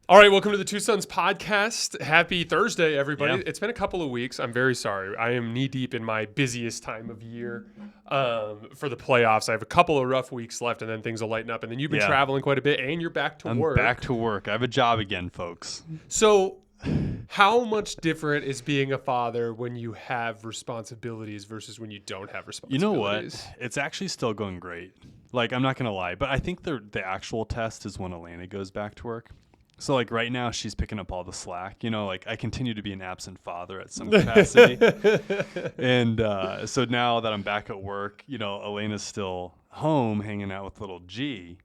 All right, welcome to the Two Sons podcast. Happy Thursday, everybody. Yeah. It's been a couple of weeks. I'm very sorry. I am knee-deep in my busiest time of year for the playoffs. I have a couple of rough weeks left, and then things will lighten up. And then you've been traveling quite a bit, and you're back to work. I'm back to work. I have a job again, folks. So how much different is being a father when you have responsibilities versus when you don't have responsibilities? You know what? It's actually still going great. Like, I'm not going to lie, but I think the actual test is when Elena goes back to work. So, like, right now, she's picking up all the slack. You know, like, I continue to be an absent father at some capacity. And so now that I'm back at work, you know, Elena's still home hanging out with little G.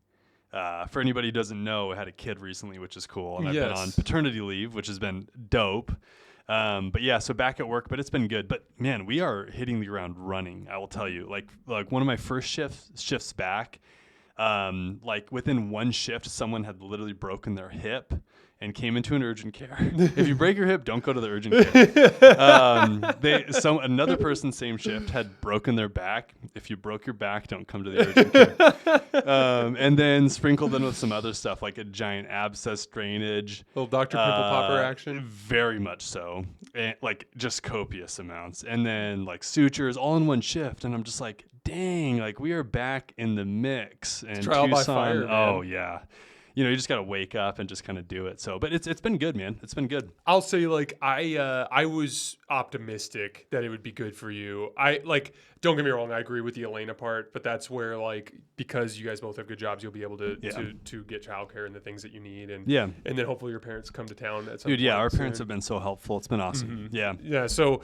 For anybody who doesn't know, I had a kid recently, which is cool. And I've been on paternity leave, which has been dope. But yeah, so back at work, but it's been good. But man, we are hitting the ground running, I will tell you. Like one of my first shifts back, like within one shift, someone had literally broken their hip and came into an urgent care. If you break your hip, don't go to the urgent care. Another person, same shift, had broken their back. If you broke your back, don't come to the urgent care. And then sprinkled in with some other stuff, like a giant abscess drainage. Little Dr. Pimple Popper action. Very much so. And, like, just copious amounts. And then, like, sutures all in one shift. And I'm just like, dang, like, we are back in the mix. And trial by fire, man. Oh, yeah. You know, you just got to wake up and just kind of do it. So, but it's been good, man. It's been good. I'll say, like, I was optimistic that it would be good for you. Don't get me wrong, I agree with the Elena part, but that's where, like, because you guys both have good jobs, you'll be able to get childcare and the things that you need, and and then hopefully your parents come to town at some point. Dude, yeah, our parents have been so helpful. It's been awesome. Mm-hmm. Yeah. So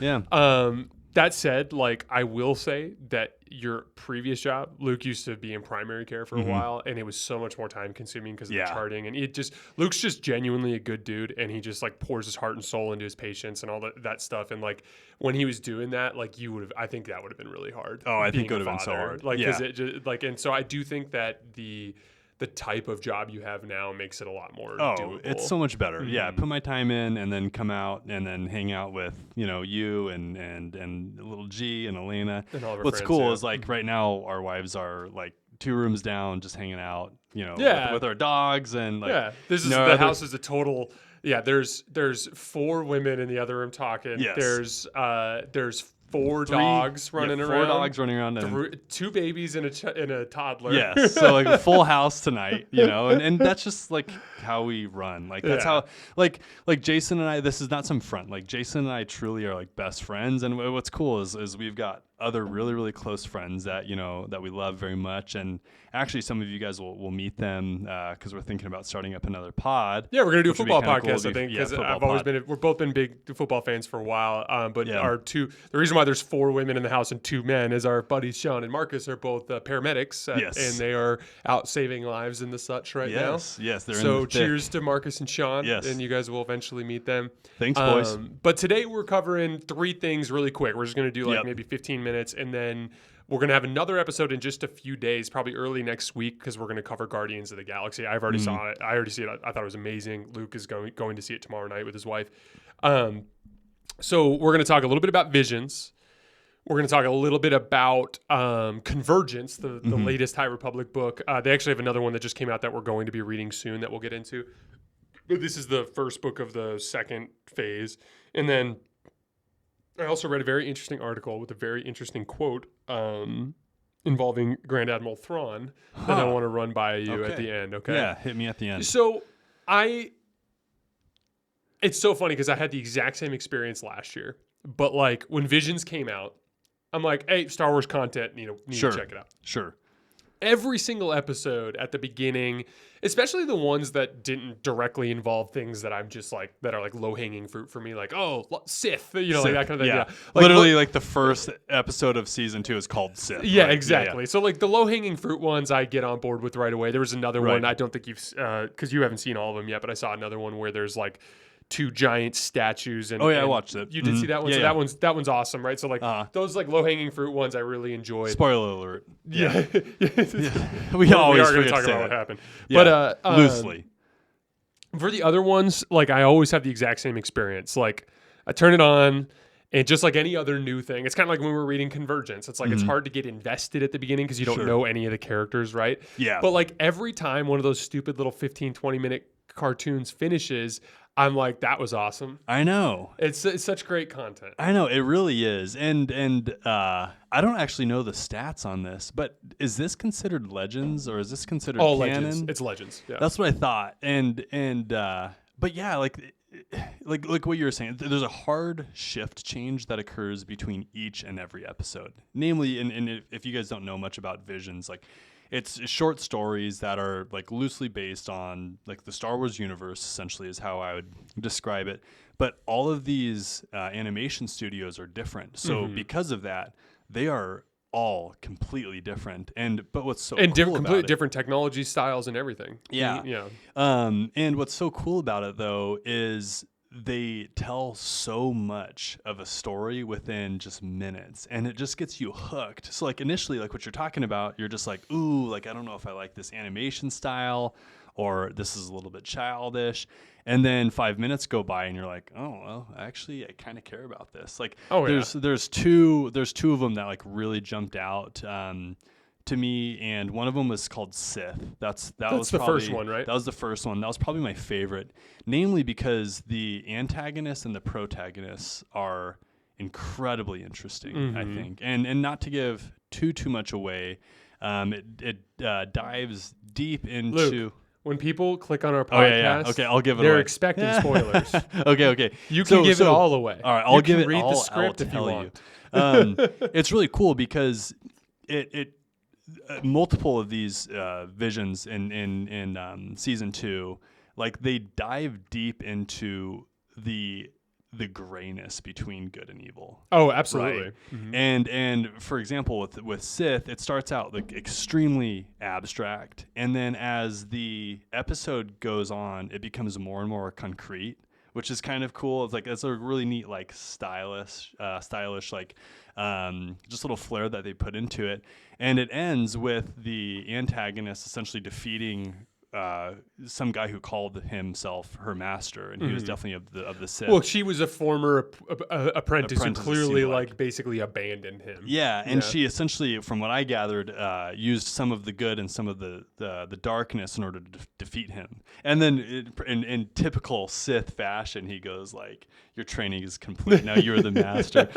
that said, like, I will say that your previous job, Luke used to be in primary care for a while, and it was so much more time consuming because of the charting. And Luke's just genuinely a good dude, and he just, like, pours his heart and soul into his patients and all that stuff. And, like, when he was doing that, like, I think that would have been really hard. Oh, I think it would have been so hard. Like, because it just, like, and so I do think that the type of job you have now makes it a lot more doable. It's so much better. Yeah, put my time in and then come out and then hang out with, you know, you and little G and Elena. And all of our What's friends, cool is, like, right now our wives are, like, 2 rooms down just hanging out, you know, with our dogs and, like, the house is a total. Yeah, there's 4 women in the other room talking. Yes. There's 4 dogs running around. 4 dogs running around. 2 babies and a toddler. Yes. So, like, a full house tonight, you know, and that's just, like, how we run. Like, that's how, like Jason and I, this is not some front. Like, Jason and I truly are, like, best friends. And what's cool is we've got other really, really close friends that, you know, that we love very much. And actually some of you guys will meet them because we're thinking about starting up another pod. Yeah, we're going to do a football podcast, cool. I think, because we've both been big football fans for a while. But the reason why there's 4 women in the house and 2 men is our buddies Sean and Marcus are both paramedics. And they are out saving lives and the such now. Yes, they're so cheers to Marcus and Sean. Yes. And you guys will eventually meet them. Thanks, boys. But today we're covering 3 things really quick. We're just going to do maybe 15 minutes, and then we're going to have another episode in just a few days, probably early next week, because we're going to cover Guardians of the Galaxy. I've already saw it. I already see it. I thought it was amazing. Luke is going to see it tomorrow night with his wife. So we're going to talk a little bit about Visions. We're going to talk a little bit about Convergence, the latest High Republic book. They actually have another one that just came out that we're going to be reading soon that we'll get into. But this is the first book of the second phase. And then I also read a very interesting article with a very interesting quote involving Grand Admiral Thrawn that I want to run by you at the end, okay? Yeah, hit me at the end. So it's so funny because I had the exact same experience last year. But, like, when Visions came out, I'm like, hey, Star Wars content, need to check it out. Sure. Every single episode at the beginning, especially the ones that didn't directly involve things that I'm just like, that are like low hanging fruit for me, like, Sith, Sith, like that kind of thing. Yeah. Like, literally, like the first episode of season 2 is called Sith. Yeah, right? exactly. Yeah. So, like, the low hanging fruit ones I get on board with right away. There was another one, I don't think you've, because you haven't seen all of them yet, but I saw another one where there's like 2 giant statues. And I watched it. You did see that one? Yeah, so that one's awesome, right? So, like, those like low-hanging fruit ones I really enjoyed. Spoiler alert. Yeah. We always are going to talk about what happened. Yeah. But loosely. For the other ones, like, I always have the exact same experience. Like, I turn it on, and just like any other new thing, it's kind of like when we were reading Convergence. It's like it's hard to get invested at the beginning because you don't know any of the characters, right? Yeah. But, like, every time one of those stupid little 15, 20-minute cartoons finishes, I'm like, that was awesome. I know. It's such great content. I know, it really is. And I don't actually know the stats on this, but is this considered Legends or is this considered canon? Legends. It's Legends. Yeah. That's what I thought. But yeah, like what you were saying, there's a hard shift change that occurs between each and every episode. Namely, and if you guys don't know much about Visions, like it's short stories that are like loosely based on like the Star Wars universe, essentially is how I would describe it. But all of these animation studios are different. So because of that, they are all completely different. But what's so cool completely about different technology styles and everything. Yeah. And what's so cool about it though is they tell so much of a story within just minutes, and it just gets you hooked. So like initially, like what you're talking about, you're just like, ooh, like I don't know if I like this animation style, or this is a little bit childish. And then 5 minutes go by and you're like, oh, well, actually I kind of care about this. Like there's two of them that like really jumped out to me, and one of them was called Sith. That was the probably, first one, right? That was the first one. That was probably my favorite, namely because the antagonists and the protagonists are incredibly interesting, I think. And not to give too much away, it dives deep into... Luke, when people click on our podcast, okay, I'll give it they're away. expecting spoilers. Okay. You can give it all away. All right, I'll give it read all. the script I'll if you tell want. It's really cool because it multiple of these visions in season 2, like they dive deep into the grayness between good and evil. Oh, absolutely. Right? And for example, with Sith, it starts out like extremely abstract, and then as the episode goes on, it becomes more and more concrete, which is kind of cool. It's like it's a really neat like stylish like just little flair that they put into it. And it ends with the antagonist essentially defeating some guy who called himself her master, and he was definitely of the Sith. Well, she was a former apprentice who clearly like basically abandoned him. Yeah, and she essentially, from what I gathered, used some of the good and some of the darkness in order to defeat him. And then in typical Sith fashion, he goes like, "Your training is complete. Now you're the master,"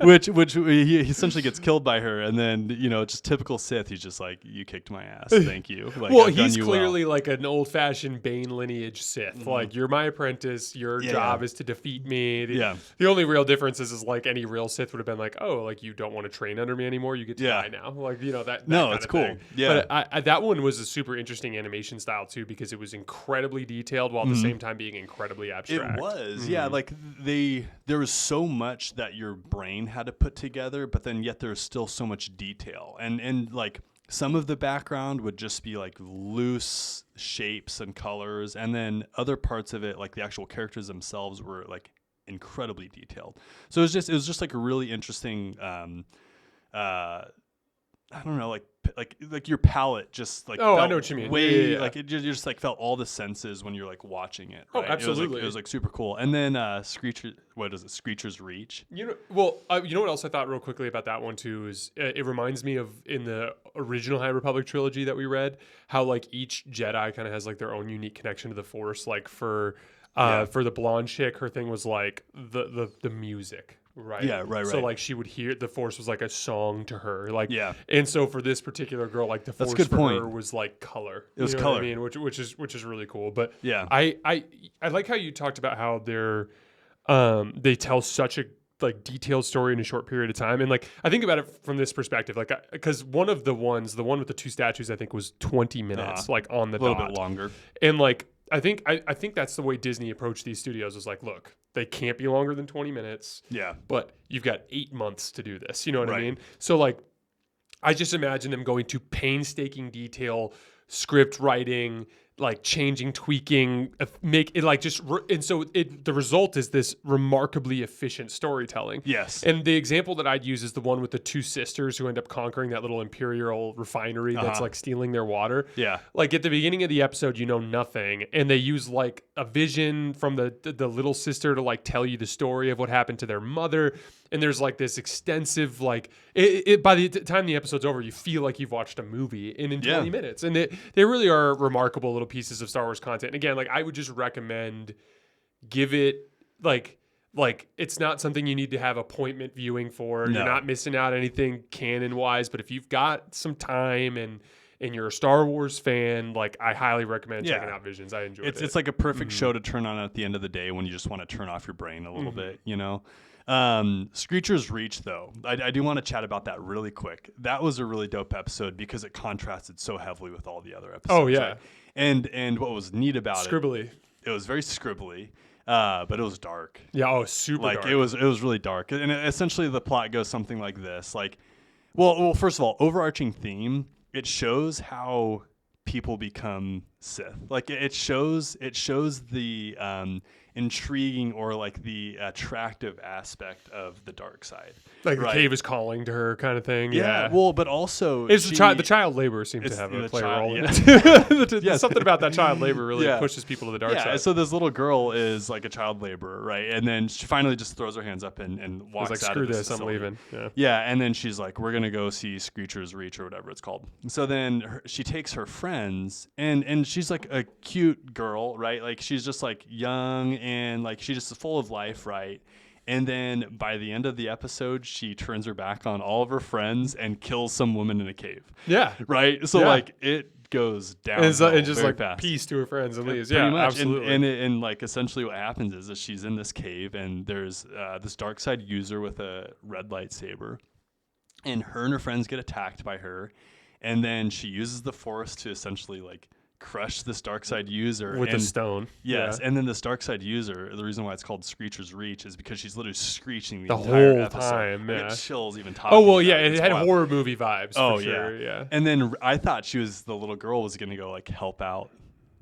which he essentially gets killed by her. And then just typical Sith, he's just like, "You kicked my ass, thank you." Like, well, he's clearly like an old-fashioned Bane lineage Sith. Like, you're my apprentice. Your job is to defeat me. The only real difference is like any real Sith would have been like, oh, like you don't want to train under me anymore. You get to die now. Like that. No, it's cool. Thing. Yeah, but that one was a super interesting animation style too, because it was incredibly detailed while at the same time being incredibly abstract. It was, yeah. Like there was so much that your brain had to put together, but then yet there's still so much detail, and like some of the background would just be like loose shapes and colors, and then other parts of it, like the actual characters themselves, were like incredibly detailed. So it was just like a really interesting I don't know, like your palate just like I know what you mean. Way like you just like felt all the senses when you're like watching it. Right? Oh, absolutely. It was like super cool. And then Screecher's Reach. You know what else I thought real quickly about that one too is it reminds me of in the original High Republic trilogy that we read, how like each Jedi kind of has like their own unique connection to the Force. Like for the blonde chick, her thing was like the music. Right. Yeah. Right. So like she would hear the Force was like a song to her. Like And so for this particular girl, like the Force for her was like color. It was color. What I mean, which is really cool. But yeah, I like how you talked about how they tell such a like detailed story in a short period of time. And like I think about it from this perspective, like because one with the 2 statues, I think was 20 minutes, like on the dot. A little bit longer. And like I think that's the way Disney approached these studios, is like, look, they can't be longer than 20 minutes. Yeah. But you've got 8 months to do this. You know what I mean? So like, I just imagine them going to painstaking detail, script writing, like changing, tweaking, make it like just, and so the result is this remarkably efficient storytelling. Yes. And the example that I'd use is the one with the 2 sisters who end up conquering that little imperial refinery that's like stealing their water. Yeah. Like at the beginning of the episode, you know nothing, and they use like a vision from the little sister to like tell you the story of what happened to their mother. and there's like this extensive like it by the time the episode's over, you feel like you've watched a movie in 20 minutes, and they really are remarkable little pieces of Star Wars content. And again, like I would just recommend give it like it's not something you need to have appointment viewing for. No. You're not missing out anything canon wise, but if you've got some time and you're a Star Wars fan, like I highly recommend checking out Visions. I enjoyed it. It's like a perfect show to turn on at the end of the day when you just want to turn off your brain a little bit, you know? Screecher's Reach, though, I do want to chat about that really quick. That was a really dope episode because it contrasted so heavily with all the other episodes. Oh, yeah. Right? And what was neat about Scribbly. It was very scribbly. But it was dark. Yeah, super dark. It was really dark. And essentially the plot goes something like this. Like, well, first of all, overarching theme, it shows how people become Sith. Like it shows the intriguing or like the attractive aspect of the dark side. Like the cave is calling to her kind of thing. Yeah. Well, but also it's the child labor seems to have a play role in it. Something about that child labor really pushes people to the dark side. So this little girl is like a child laborer, right? And then she finally just throws her hands up and walks like, out screw of this. I'm facility. leaving. Yeah. And then she's like, we're gonna go see Screecher's Reach or whatever it's called. So then she takes her friends and she's like a cute girl, right? Like she's just like young and like she's just full of life, right? And then by the end of the episode, she turns her back on all of her friends and kills some woman in a cave. Yeah. Right? So like it goes down and just very like fast. Peace to her friends and leaves. Pretty Yeah, much. absolutely. And like essentially what happens is that she's in this cave and there's this dark side user with a red lightsaber. And her friends get attacked by her. And then she uses the Force to essentially like crush this dark side user with a stone. Yes, and then this dark side user, the reason why it's called Screecher's Reach is because she's literally screeching the entire whole episode. time. Yeah. I get chills even talking. Oh well, about it had horror movie vibes. Oh for sure. Yeah. And then I thought the little girl was gonna go like help out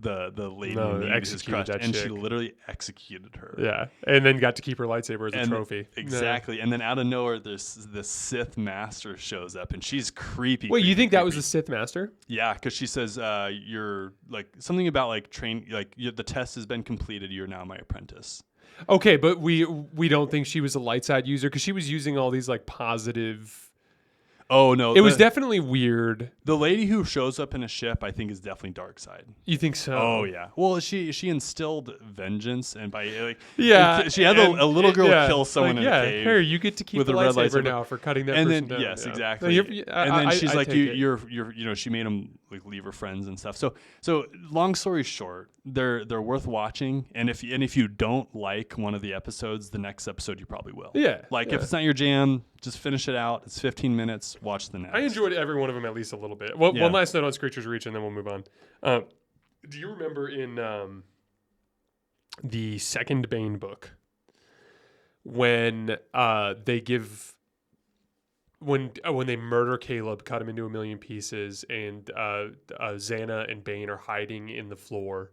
the lady who's crushed, and she literally executed her. Yeah, and then got to keep her lightsaber as a trophy. Exactly, and then out of nowhere, the Sith Master shows up, and she's creepy. Wait, you think that was the Sith Master? Yeah, because she says, "You're like something about like the test has been completed. You're now my apprentice." Okay, but we don't think she was a light side user because she was using all these like positive. Oh no! It was definitely weird. The lady who shows up in a ship, I think, is definitely dark side. You think so? Oh yeah. Well, she instilled vengeance, and by like she had a little girl kill someone in a cave. Here, you get to keep the lightsaber now for cutting that person down. Yes, exactly. And then she's like, she made him like leave her friends and stuff. So long story short, they're worth watching. And if you don't like one of the episodes, the next episode you probably will. Yeah. Like if it's not your jam, just finish it out. It's 15 minutes. Watch the next. I enjoyed every one of them at least a little bit. One last note on Screecher's Reach, and then we'll move on. Do you remember in the second Bane book when they give when they murder Caleb, cut him into a million pieces, and Xana and Bane are hiding in the floor,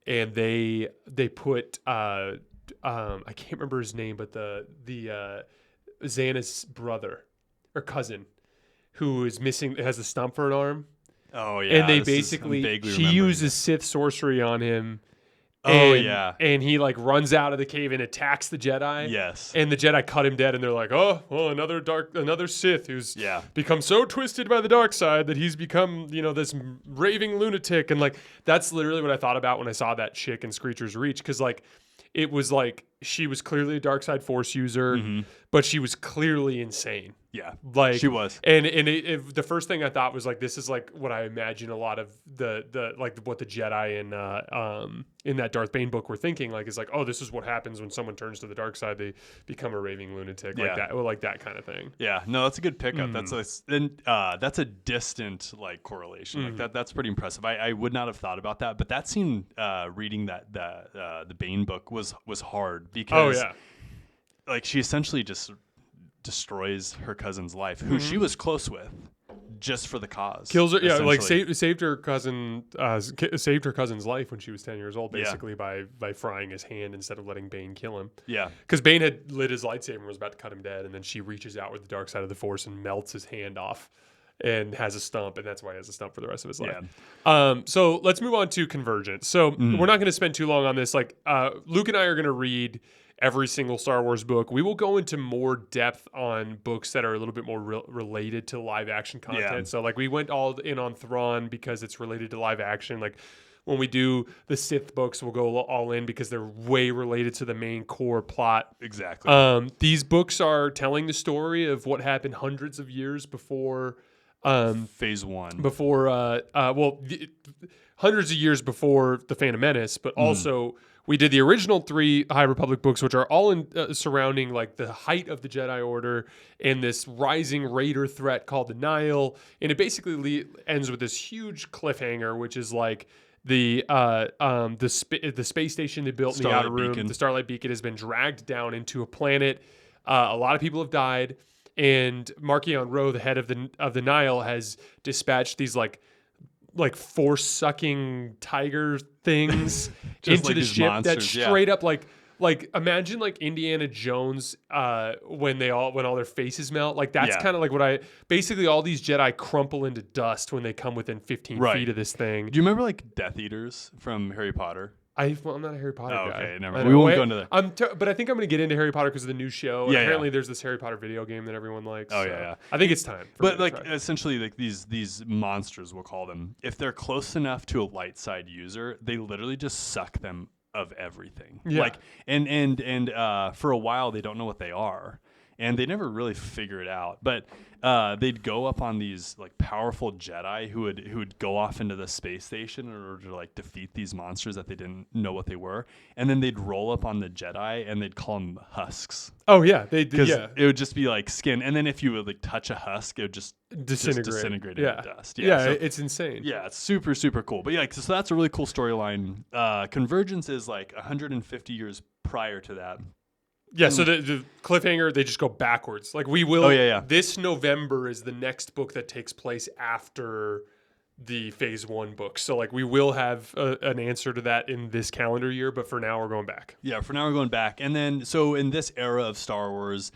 and they put I can't remember his name, but the Xana's brother or cousin who is missing, has a stump for an arm. Oh yeah, and they basically she uses Sith sorcery on him. And he like runs out of the cave and attacks the Jedi. Yes. And the Jedi cut him dead, and they're like, oh, well, another Sith who's become so twisted by the dark side that he's become, this raving lunatic. And like that's literally what I thought about when I saw that chick in Screecher's Reach, because like it was like she was clearly a dark side Force user, but she was clearly insane. Yeah, like she was. And the first thing I thought was like, this is like what I imagine a lot of the like what the Jedi in that Darth Bane book were thinking, like is like, oh, this is what happens when someone turns to the dark side, they become a raving lunatic, like that, or like that kind of thing. Yeah, no, that's a good pickup. That's a distant like correlation. Like that's pretty impressive. I would not have thought about that, but that scene reading the Bane book was hard because like she essentially just destroys her cousin's life, who she was close with, just for the cause. Kills her, like saved her cousin, saved her cousin's life when she was 10 years old, basically by frying his hand instead of letting Bane kill him. Yeah, because Bane had lit his lightsaber and was about to cut him dead, and then she reaches out with the dark side of the Force and melts his hand off, and has a stump, and that's why he has a stump for the rest of his life. So let's move on to Convergence. So we're not going to spend too long on this. Like Luke and I are going to read every single Star Wars book. We will go into more depth on books that are a little bit more related to live action content. Yeah. So like we went all in on Thrawn because it's related to live action. Like when we do the Sith books, we'll go all in because they're way related to the main core plot. Exactly. These books are telling the story of what happened hundreds of years before Phase 1. Hundreds of years before the Phantom Menace, but also we did the original 3 High Republic books, which are all in surrounding like the height of the Jedi Order and this rising Raider threat called the Nihil, and it basically ends with this huge cliffhanger, which is like the space station they built in the outer room, the Starlight Beacon, has been dragged down into a planet. A lot of people have died, and Marchion Ro, the head of the Nihil, has dispatched these like force-sucking tiger things into like the ship monsters, that straight up like imagine like Indiana Jones when all their faces melt. Like that's kind of like basically all these Jedi crumple into dust when they come within 15 feet of this thing. Do you remember like Death Eaters from Harry Potter? I'm not a Harry Potter guy. Okay, never mind. We won't go into that. But I think I'm going to get into Harry Potter because of the new show. And apparently there's this Harry Potter video game that everyone likes. Oh, yeah. I think it's time. But like essentially like these monsters, we'll call them, if they're close enough to a light side user, they literally just suck them of everything. Yeah. Like and for a while they don't know what they are. And they never really figure it out. But they'd go up on these like powerful Jedi who would go off into the space station in order to like defeat these monsters that they didn't know what they were. And then they'd roll up on the Jedi and they'd call them husks. Oh yeah, they did. Yeah, it would just be like skin. And then if you would like touch a husk, it would just disintegrate into dust. Yeah, so, it's insane. Yeah, it's super super cool. But yeah, so that's a really cool storyline. Convergence is like 150 years prior to that. Yeah, so the cliffhanger, they just go backwards. Like we will. Oh, yeah. This November is the next book that takes place after the Phase 1 book. So like we will have an answer to that in this calendar year, but for now we're going back. Yeah, for now we're going back. And then so in this era of Star Wars,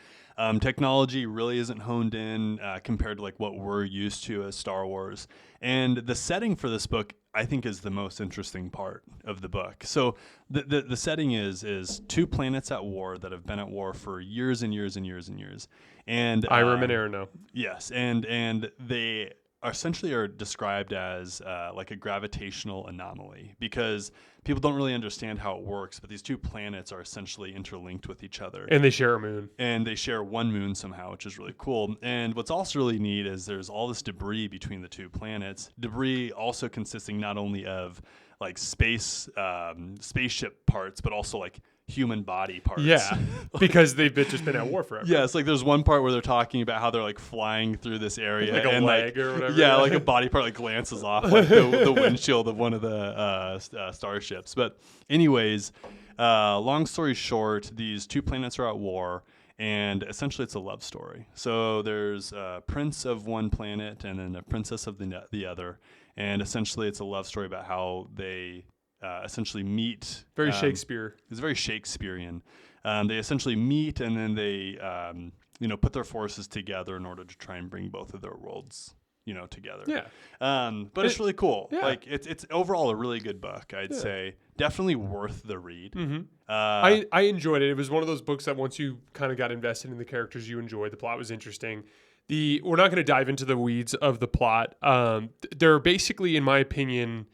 technology really isn't honed in compared to like what we're used to as Star Wars. And the setting for this book, I think, is the most interesting part of the book. So the setting is 2 planets at war that have been at war for years and years and years and years. And Irem and Arano. Yes, and they essentially are described as like a gravitational anomaly because people don't really understand how it works, but these 2 planets are essentially interlinked with each other. And they share a moon. And they share one moon somehow, which is really cool. And what's also really neat is there's all this debris between the 2 planets. Debris also consisting not only of like spaceship parts, but also like human body parts. Yeah, because they've just been at war forever. Yeah, it's like there's one part where they're talking about how they're like flying through this area. Like a leg or whatever. Yeah, like a body part like glances off like the windshield of one of the starships. But anyways, long story short, these 2 planets are at war. And essentially, it's a love story. So there's a prince of one planet and then a princess of the other. And essentially, it's a love story about how they essentially meet. Very Shakespeare. It's very Shakespearean. They essentially meet and then they put their forces together in order to try and bring both of their worlds together. Yeah. But it's really cool. Yeah. Like it's overall a really good book, I'd say. Definitely worth the read. Mm-hmm. I enjoyed it. It was one of those books that once you kind of got invested in the characters, you enjoyed. The plot was interesting. We're not going to dive into the weeds of the plot. They're basically, in my opinion,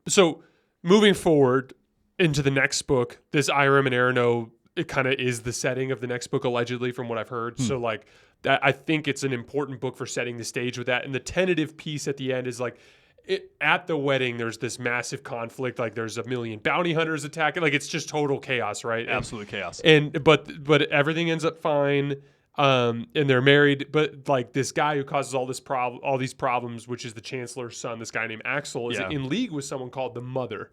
so moving forward into the next book, this Irem and Arano, it kind of is the setting of the next book, allegedly, from what I've heard. So like that, I think it's an important book for setting the stage with that. And the tentative piece at the end is like, at the wedding, there's this massive conflict. Like there's 1 million bounty hunters attacking. Like it's just total chaos, right? Absolute chaos. But everything ends up fine. And they're married. But like this guy who causes all these problems, which is the Chancellor's son, this guy named Axel, is in league with someone called the Mother.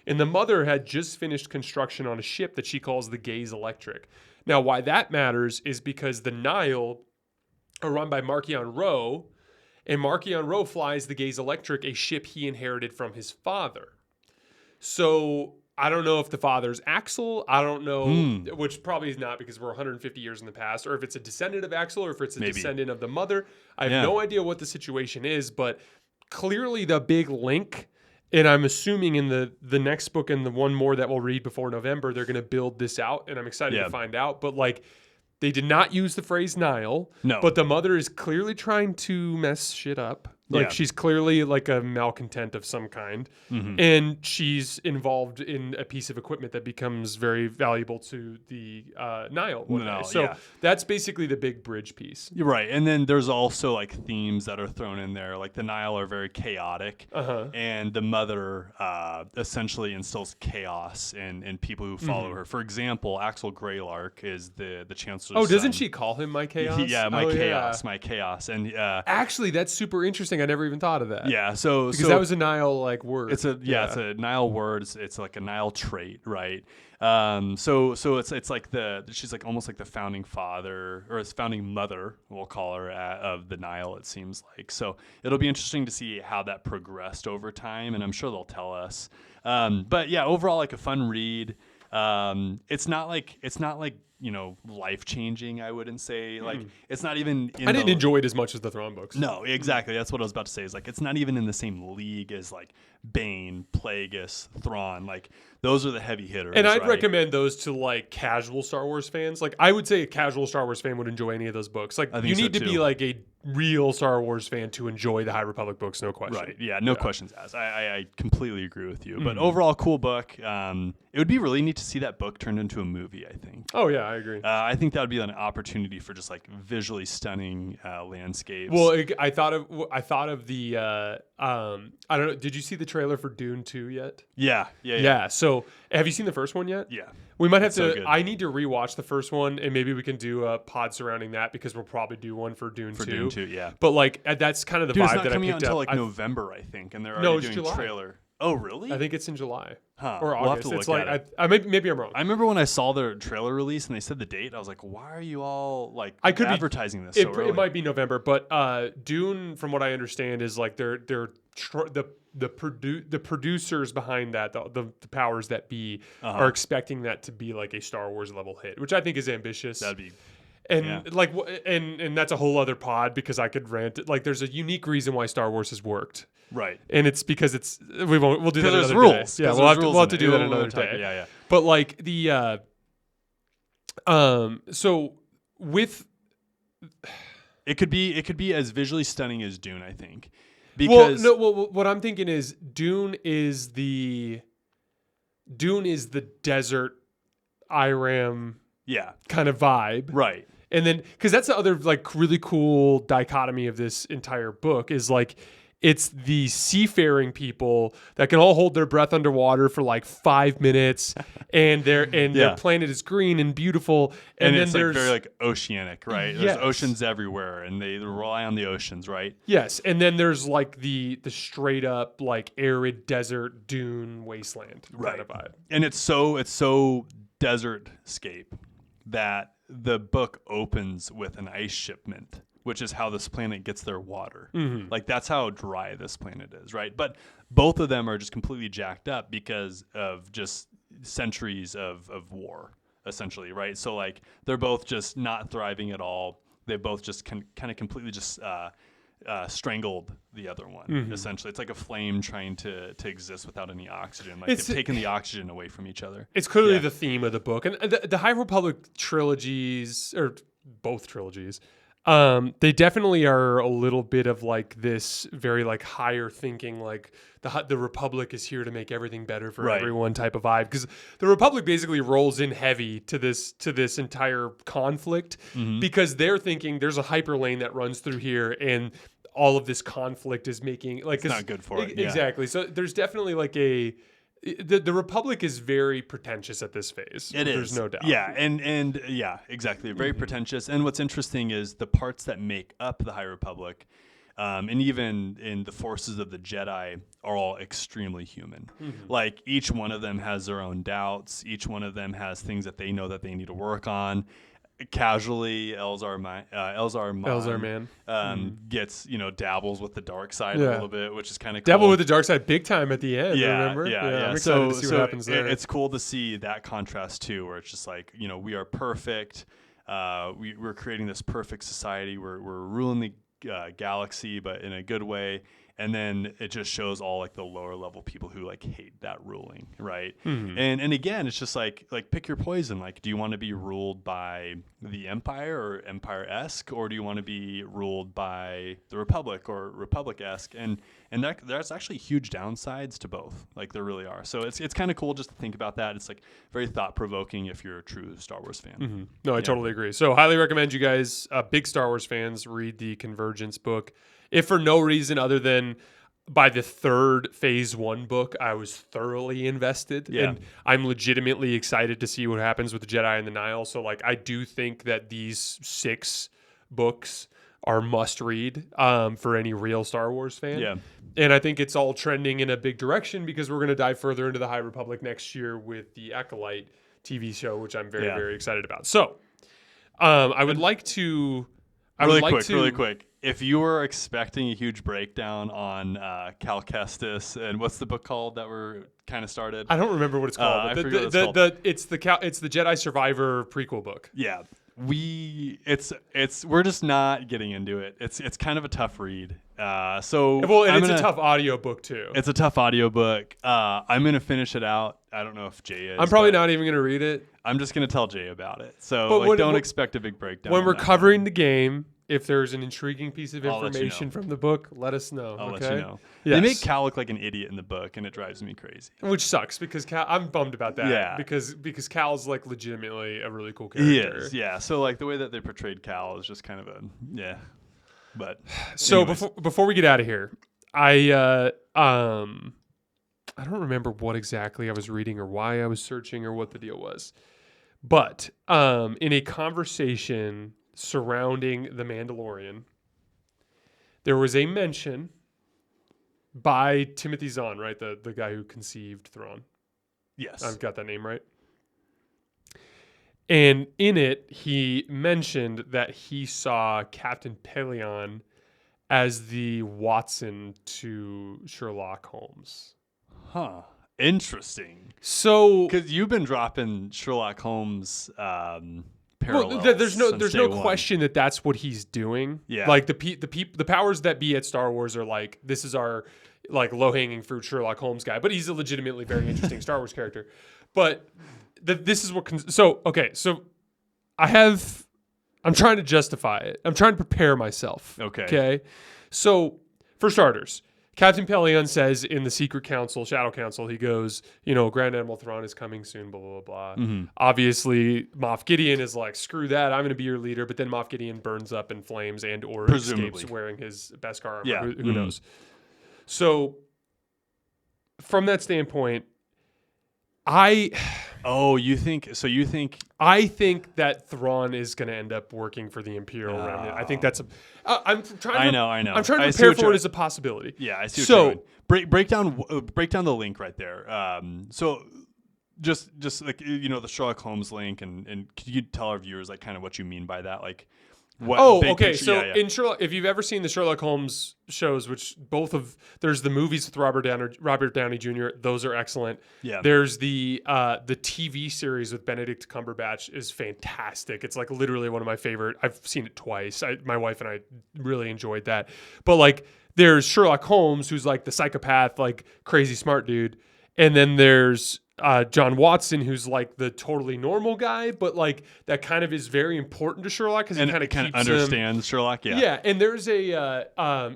And the Mother had just finished construction on a ship that she calls the Gaze Electric. Now, why that matters is because the Nihil are run by Marchion Ro. And Marchion Ro flies the Gaze Electric, a ship he inherited from his father. So I don't know if the father's Axel. I don't know, which probably is not because we're 150 years in the past, or if it's a descendant of Axel, or if it's a descendant of the Mother. I have no idea what the situation is, but clearly the big link And I'm assuming in the next book and the one more that we'll read before November, they're going to build this out, and I'm excited to find out. But like, they did not use the phrase Nile. No. But the mother is clearly trying to mess shit up. Like, she's clearly like a malcontent of some kind. Mm-hmm. And she's involved in a piece of equipment that becomes very valuable to the Nile. So that's basically the big bridge piece. You're right. And then there's also like themes that are thrown in there. Like the Nile are very chaotic. And the mother essentially instills chaos in people who follow her. For example, Axel Greylark is the Chancellor's son. Doesn't she call him my chaos? My chaos. And actually, that's super interesting. I never even thought of that. Yeah, because that was a Nile like word. It's a Nile word. It's like a Nile trait, right? So it's like she's like almost like the founding father or founding mother, we'll call her, of the Nile. It seems like. So it'll be interesting to see how that progressed over time, and I'm sure they'll tell us. But yeah, overall, like a fun read. It's not like life changing. I wouldn't say like it's not even. I didn't enjoy it as much as the Thrawn books. No, exactly. That's what I was about to say. Is like it's not even in the same league as like Bane, Plagueis, Thrawn. Like those are the heavy hitters. And I'd recommend those to like casual Star Wars fans. Like I would say a casual Star Wars fan would enjoy any of those books. Like you need to be like a real Star Wars fan to enjoy the High Republic books, no question. Right. Yeah, no questions asked. I completely agree with you. But overall, cool book. It would be really neat to see that book turned into a movie, I think. Oh yeah, I agree. I think that would be an opportunity for just like visually stunning landscapes. Well, I thought of the I don't know. Did you see the trailer for Dune 2 yet? Yeah. So have you seen the first one yet? Yeah. We might have to. I need to rewatch the first one, and maybe we can do a pod surrounding that because we'll probably do one for Dune 2. Dune 2, yeah. But like that's kind of the vibe it's not that I coming picked out until up. like November, I think, and they're already doing July. trailer. Oh, really? I think it's in July or We'll have August. to It's look like at it. maybe I'm wrong. I remember when I saw their trailer release and they said the date. I was like, "Why are you all like advertising this so early?" It might be November, but Dune, from what I understand, is like the producers behind that, the powers that be, are expecting that to be like a Star Wars level hit, which I think is ambitious. That'd be. And that's a whole other pod because I could rant. Like, there's a unique reason why Star Wars has worked, right? And it's because we'll do that another rules. day. Yeah, we'll have to do that another day. Yeah. But like the so with it could be as visually stunning as Dune, I think. Because what I'm thinking is Dune is the desert Iram kind of vibe, right? And then, because that's the other like really cool dichotomy of this entire book is like it's the seafaring people that can all hold their breath underwater for like 5 minutes, and their planet is green and beautiful, and then it's there's like very like oceanic, right? Yes. There's oceans everywhere, and they rely on the oceans, right? Yes, and then there's like the straight up like arid desert dune wasteland kind of vibe, and it's so desert-scape that the book opens with an ice shipment, which is how this planet gets their water. Mm-hmm. Like that's how dry this planet is, right? But both of them are just completely jacked up because of just centuries of war, essentially, right? So like they're both just not thriving at all. They both just kind of completely just strangled the other one, essentially. It's like a flame trying to exist without any oxygen. Like they've taken the oxygen away from each other. It's clearly the theme of the book. And the High Republic trilogies, or both trilogies, they definitely are a little bit of like this very like higher thinking, like the Republic is here to make everything better for everyone type of vibe. Because the Republic basically rolls in heavy to this entire conflict because they're thinking there's a hyperlane that runs through here and all of this conflict is making like it's not good for it. Exactly. So there's definitely like the Republic is very pretentious at this phase. There's no doubt. Yeah, and yeah, exactly. Very pretentious. And what's interesting is the parts that make up the High Republic, and even in the forces of the Jedi, are all extremely human. Like each one of them has their own doubts. Each one of them has things that they know that they need to work on. Casually, Elzar Man gets, dabbles with the dark side a little bit, which is kind of cool. Dabble with the dark side big time at the end, remember? Yeah. I'm excited to see what happens there. It's cool to see that contrast too, where it's just like, we are perfect. We're creating this perfect society. We're ruling the galaxy, but in a good way. And then it just shows all like the lower level people who like hate that ruling, right? Mm-hmm. And again, it's just like pick your poison. Like, do you want to be ruled by the Empire or Empire-esque, or do you want to be ruled by the Republic or Republic-esque? And there's actually huge downsides to both. Like, there really are. So it's kind of cool just to think about that. It's like very thought provoking if you're a true Star Wars fan. Mm-hmm. No, I totally agree. So highly recommend you guys, big Star Wars fans, read the Convergence book. If for no reason other than by the third phase 1 book, I was thoroughly invested. Yeah. And I'm legitimately excited to see what happens with the Jedi and the Nile. So like, I do think that these 6 books are must read for any real Star Wars fan. Yeah. And I think it's all trending in a big direction because we're going to dive further into the High Republic next year with the Acolyte TV show, which I'm very, very excited about. So I would like to... Really quick. If you were expecting a huge breakdown on Cal Kestis and what's the book called that we're kind of started? I don't remember what it's called. I forget what it's called. It's the Jedi Survivor prequel book. Yeah, we're just not getting into it. It's kind of a tough read. It's a tough audio book too. It's a tough audio book. I'm gonna finish it out. I don't know if Jay is. I'm probably not even gonna read it. I'm just gonna tell Jay about it. So don't expect a big breakdown. When we're covering the game, if there's an intriguing piece of information from the book, let us know. I'll let you know. Yes. They make Cal look like an idiot in the book, and it drives me crazy. Which sucks because I'm bummed about that. Yeah. Because Cal's like legitimately a really cool character. He is. Yeah. So like the way that they portrayed Cal is just kind of But so anyways. before we get out of here, I don't remember what exactly I was reading or why I was searching or what the deal was, but in a conversation surrounding The Mandalorian, there was a mention by Timothy Zahn, right? The guy who conceived Thrawn. Yes. I've got that name right. And in it, he mentioned that he saw Captain Pelion as the Watson to Sherlock Holmes. Huh. Interesting. So, because you've been dropping Sherlock Holmes parallels. Well, there's no question that that's what he's doing. Yeah. Like the powers that be at Star Wars are like, this is our like low hanging fruit Sherlock Holmes guy, but he's a legitimately very interesting Star Wars character. But this is what so I'm trying to justify it. I'm trying to prepare myself. Okay. So for starters, Captain Pelion says in the Secret Council, Shadow Council, he goes, Grand Admiral Thrawn is coming soon, blah, blah, blah. Mm-hmm. Obviously, Moff Gideon is like, screw that, I'm going to be your leader. But then Moff Gideon burns up in flames and or escapes wearing his Beskar armor. Yeah. Who knows? So from that standpoint, I think that Thrawn is going to end up working for the Imperial Remnant. I think that's I'm trying to I'm trying to prepare for it as a possibility. Yeah, I see what you're doing. Break down the link right there. So just like the Sherlock Holmes link and could you tell our viewers like kind of what you mean by that, like what okay. Picture? So yeah. in Sherlock, if you've ever seen the Sherlock Holmes shows, which there's the movies with Robert Downey Jr. Those are excellent. Yeah. There's the TV series with Benedict Cumberbatch is fantastic. It's like literally one of my favorite. I've seen it twice. My wife and I really enjoyed that. But like there's Sherlock Holmes, who's like the psychopath, like crazy smart dude, and then there's John Watson, who's like the totally normal guy, but like that kind of is very important to Sherlock because he kind of understands Sherlock. Yeah, and there's a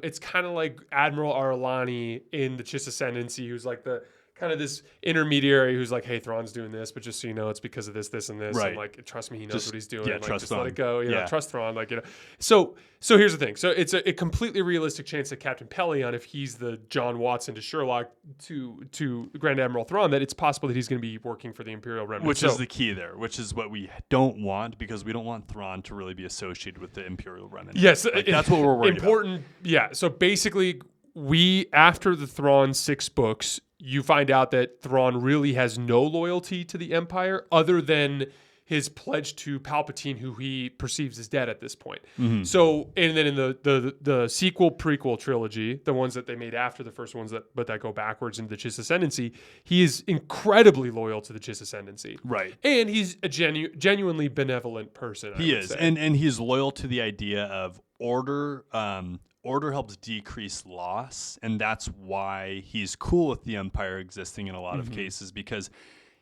it's kind of like Admiral Arlani in the Chiss Ascendancy, who's like the kind of this intermediary who's like, hey, Thrawn's doing this, but just so you know, it's because of this, this, and this. Right. And like, trust me, he knows Just- what he's doing. yeah, Like, trust just let Thrawn. it go. Yeah. Trust Thrawn. Like, So here's the thing. So it's a completely realistic chance that Captain Pelion, if he's the John Watson to Sherlock to Grand Admiral Thrawn, that it's possible that he's going to be working for the Imperial Remnant. which is the key there, which is what we don't want because we don't want Thrawn to really be associated with the Imperial Remnant. Yes, Like, that's what we're worried important. Yeah. So basically, after the Thrawn 6 books, you find out that Thrawn really has no loyalty to the Empire other than his pledge to Palpatine, who he perceives as dead at this point. Mm-hmm. So, and then in the sequel prequel trilogy, the ones that they made after the first ones that go backwards into the Chiss Ascendancy, he is incredibly loyal to the Chiss Ascendancy. Right. And he's a genuinely benevolent person. He is, and he's loyal to the idea of order order helps decrease loss, and that's why he's cool with the Empire existing in a lot of cases, because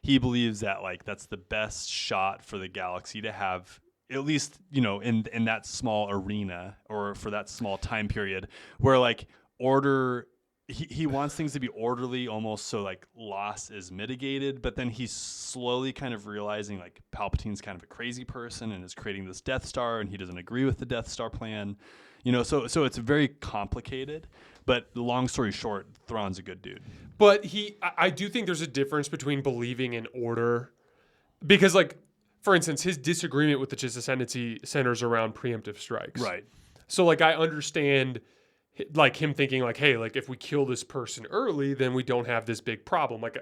he believes that like that's the best shot for the galaxy to have, at least, you know, in that small arena or for that small time period where like order, he wants things to be orderly almost so like loss is mitigated, but then he's slowly kind of realizing like Palpatine's kind of a crazy person and is creating this Death Star, and he doesn't agree with the Death Star plan. You know, so it's very complicated, but long story short, Thrawn's a good dude. But I do think there's a difference between believing in order, because like, for instance, his disagreement with the Chiss Ascendancy centers around preemptive strikes. Right. So like, I understand like him thinking like, hey, like if we kill this person early, then we don't have this big problem. Like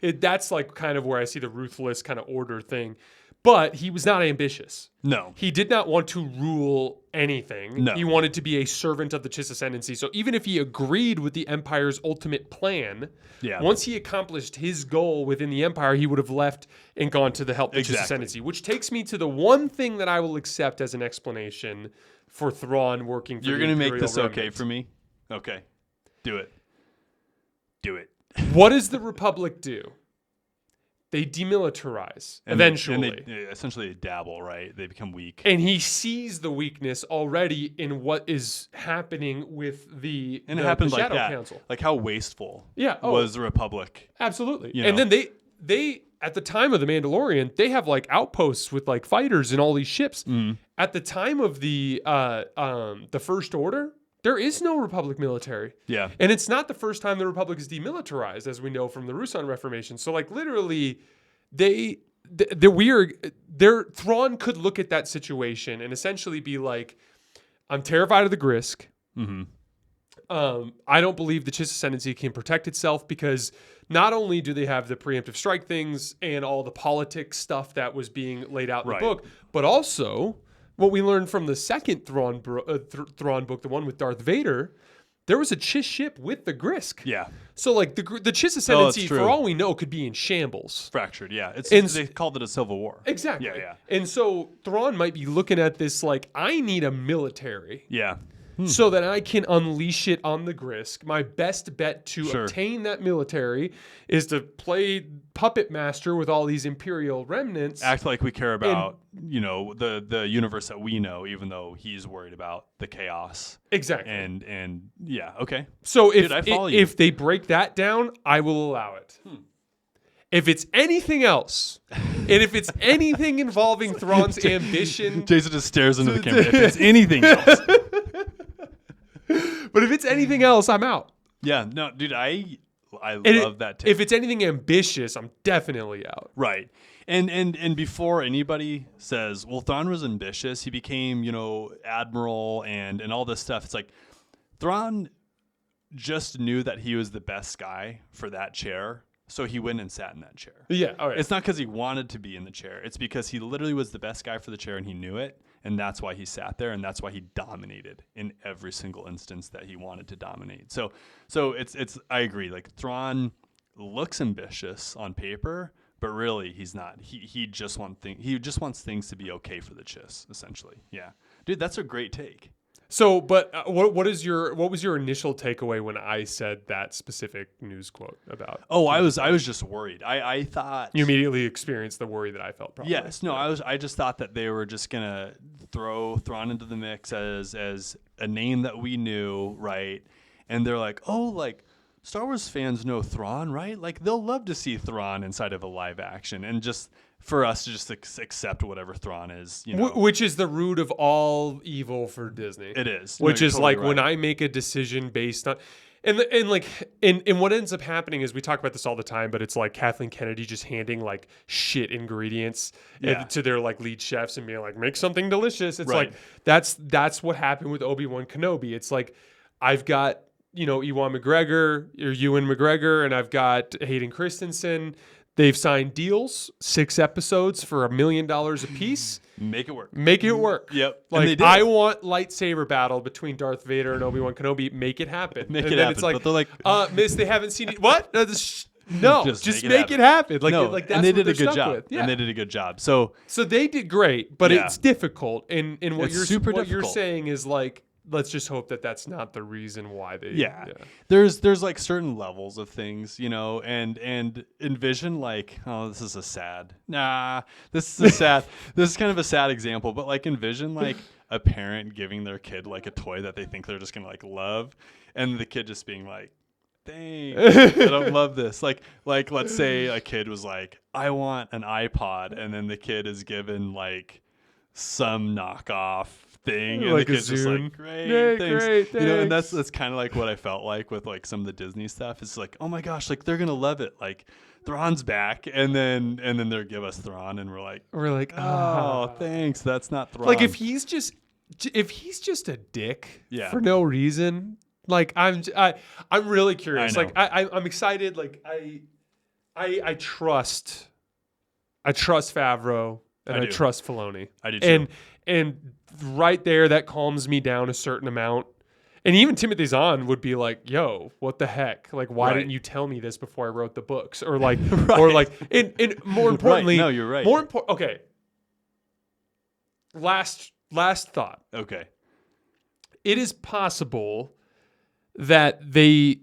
that's like kind of where I see the ruthless kind of order thing. But he was not ambitious. No. He did not want to rule anything. No. He wanted to be a servant of the Chiss Ascendancy. So even if he agreed with the Empire's ultimate plan, once he accomplished his goal within the Empire, he would have left and gone to help the Chiss Ascendancy. Which takes me to the one thing that I will accept as an explanation for Thrawn working for You're the going to Imperial make this Remnant. okay for me? Okay. Do it. Do it. What does the Republic do? They demilitarize eventually. And they essentially dabble, right? They become weak. And he sees the weakness already in what is happening with the Shadow Council. Like how wasteful was the Republic. Absolutely. You and know? then they at the time of the Mandalorian, they have like outposts with like fighters and all these ships. At the time of the First Order, there is no Republic military. Yeah. And it's not the first time the Republic is demilitarized, as we know from the Ruusan Reformation. So, like, literally, Thrawn could look at that situation and essentially be like, I'm terrified of the Grisk. I don't believe the Chiss Ascendancy can protect itself, because not only do they have the preemptive strike things and all the politics stuff that was being laid out in the book, but also what we learned from the second Thrawn book, the one with Darth Vader, there was a Chiss ship with the Grisk. Yeah. So like the Chiss Ascendancy, for all we know, could be in shambles. Fractured, yeah. They called it a civil war. Exactly. Yeah. And so Thrawn might be looking at this like, I need a military. Yeah. So that I can unleash it on the Grisk. My best bet to obtain that military is to play puppet master with all these Imperial remnants. Act like we care about, the universe that we know, even though he's worried about the chaos. Exactly. And yeah, okay. So if they break that down, I will allow it. If it's anything else, and if it's anything involving Thrawn's ambition... Jason just stares into the camera. If it's anything else... But if it's anything else, I'm out. Yeah, no, dude, I love that take. If it's anything ambitious, I'm definitely out. Right. And before anybody says, well, Thrawn was ambitious, he became, admiral and all this stuff. It's like Thrawn just knew that he was the best guy for that chair. So he went and sat in that chair. Yeah. All right. It's not because he wanted to be in the chair. It's because he literally was the best guy for the chair and he knew it. And that's why he sat there, and that's why he dominated in every single instance that he wanted to dominate. So it's I agree. Like Thrawn looks ambitious on paper, but really he's not. He just wants things to be okay for the Chiss, essentially. Yeah, dude, that's a great take. So, but what was your initial takeaway when I said that specific news quote about? Oh, I was just worried. I thought you immediately experienced the worry that I felt. Probably. Yes, no, I just thought that they were just gonna throw Thrawn into the mix as a name that we knew, right? And they're like, oh, like Star Wars fans know Thrawn, right? Like they'll love to see Thrawn inside of a live action, and just for us to just accept whatever Thrawn is, which is the root of all evil for Disney. It is, which is totally like right. When I make a decision based on, and what ends up happening is we talk about this all the time, but it's like Kathleen Kennedy just handing like shit ingredients to their like lead chefs and being like, make something delicious. It's like that's what happened with Obi-Wan Kenobi. It's like I've got Ewan McGregor, and I've got Hayden Christensen. They've signed deals, 6 episodes for $1 million a piece. Make it work. Yep. Like I want lightsaber battle between Darth Vader and Obi-Wan Kenobi. Make it happen. Make it happen. It's like, but they're like, miss, they haven't seen it. What? No, just make it happen. Like, no, like that's and they what did a good job. Yeah. And they did a good job. So they did great, but it's difficult. And what you're saying is like let's just hope that that's not the reason why they. Yeah. There's like certain levels of things, you know, and envision like, oh, this is this is kind of a sad example, but like envision like a parent giving their kid like a toy that they think they're just gonna like love, and the kid just being like, thanks, I don't love this. Like let's say a kid was like, I want an iPod, and then the kid is given like some knockoff thing, and like the kid's just like, great, thanks. You know, and that's kind of like what I felt like with like some of the Disney stuff. It's like, oh my gosh, like they're gonna love it. Like Thrawn's back, and then they give us Thrawn, and we're like, oh, thanks, that's not Thrawn. Like if he's just a dick for no reason. Like I'm really curious. Like I'm excited. Like I trust Favreau and I trust Filoni. I do too. And right there, that calms me down a certain amount. And even Timothy Zahn would be like, "Yo, what the heck? Like, why didn't you tell me this before I wrote the books?" Or like, or like, and more importantly, no, you're right. More important. Okay. Last thought. Okay. It is possible that they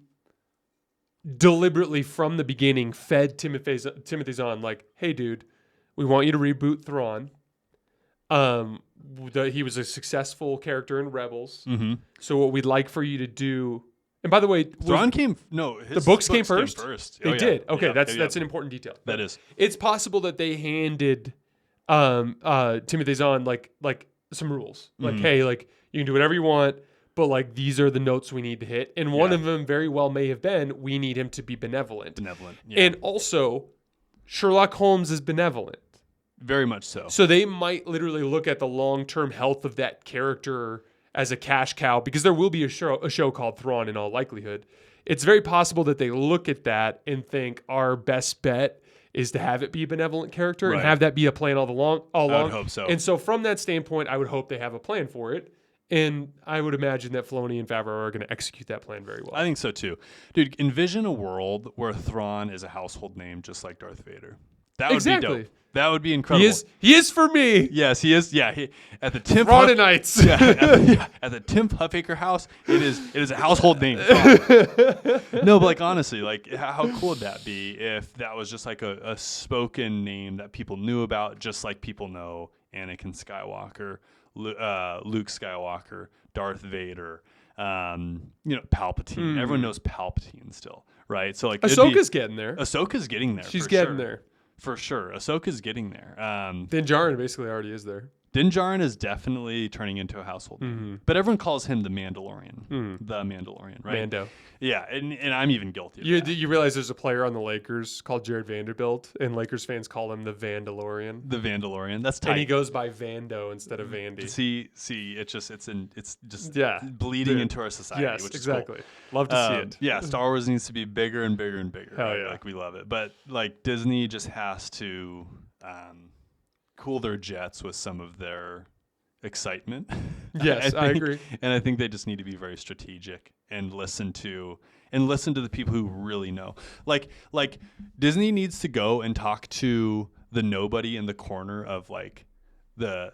deliberately from the beginning fed Timothy Zahn like, hey dude, we want you to reboot Thrawn. He was a successful character in Rebels. Mm-hmm. So what we'd like for you to do, and by the way, Thrawn the books came first. They did. Okay, that's an important detail. That is. It's possible that they handed Timothy Zahn like some rules. Like, hey, like you can do whatever you want, but like these are the notes we need to hit. And one of them very well may have been, we need him to be benevolent. Yeah. And also, Sherlock Holmes is benevolent. Very much so. So they might literally look at the long-term health of that character as a cash cow, because there will be a show called Thrawn in all likelihood. It's very possible that they look at that and think our best bet is to have it be a benevolent character and have that be a plan all along. I would hope so. And so from that standpoint, I would hope they have a plan for it. And I would imagine that Filoni and Favreau are going to execute that plan very well. I think so too. Dude, envision a world where Thrawn is a household name just like Darth Vader. That would be dope. That would be incredible. He is for me. Yes, he is. Yeah, at the Tim Thrawnites. At the Tim Huffaker house, it is a household name. No, but like honestly, like how cool would that be if that was just like a spoken name that people knew about, just like people know Anakin Skywalker, Luke Skywalker, Darth Vader, Palpatine. Everyone knows Palpatine still, right? So like Ahsoka's getting there. Ahsoka's getting there. She's getting there. For sure. Ahsoka's getting there. Din Djarin basically already is there. Din Djarin is definitely turning into a household name. But everyone calls him the Mandalorian. The Mandalorian, right? Mando. Yeah, and I'm even guilty of that. You realize there's a player on the Lakers called Jared Vanderbilt, and Lakers fans call him the Vandalorian. The Vandalorian. That's tight. And he goes by Vando instead of Vandy. See, it's just bleeding into our society, which is exactly. Cool. Love to see it. Yeah, Star Wars needs to be bigger and bigger and bigger. Hell right? yeah. Like we love it. But like Disney just has to cool their jets with some of their excitement. Yes, I agree. And I think they just need to be very strategic and listen to the people who really know. Like Disney needs to go and talk to the nobody in the corner of like the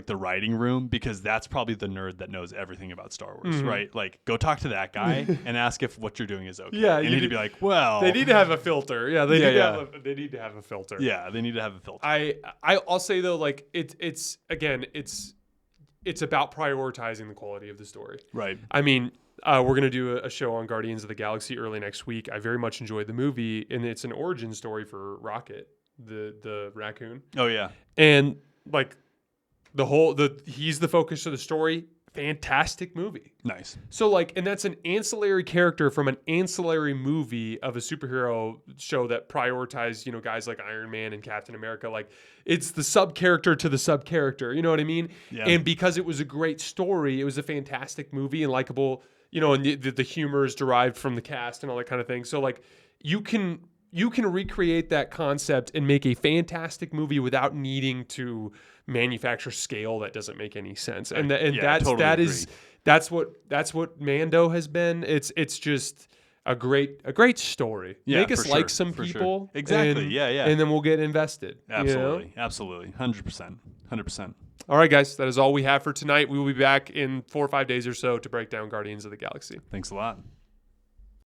writing room, because that's probably the nerd that knows everything about Star Wars, right? Like go talk to that guy and ask if what you're doing is okay. Yeah, and you need to be like, well, they need to have a filter. Yeah, they need to have a filter. Yeah, they need to have a filter. I'll say though, like it's about prioritizing the quality of the story. Right. I mean, we're going to do a show on Guardians of the Galaxy early next week. I very much enjoyed the movie, and it's an origin story for Rocket, the raccoon. Oh yeah. And like he's the focus of the story. Fantastic movie. Nice. So like, and that's an ancillary character from an ancillary movie of a superhero show that prioritized, guys like Iron Man and Captain America. Like it's the sub character to the sub character. You know what I mean? Yeah. And because it was a great story, it was a fantastic movie and likable, and the humor is derived from the cast and all that kind of thing. So like you can recreate that concept and make a fantastic movie without needing to manufacture scale that doesn't make any sense. And that's what Mando has been. It's just a great story. Yeah, make us like some people. Sure. Exactly. And then we'll get invested. Absolutely. 100%. All right, guys, that is all we have for tonight. We will be back in 4 or 5 days or so to break down Guardians of the Galaxy. Thanks a lot.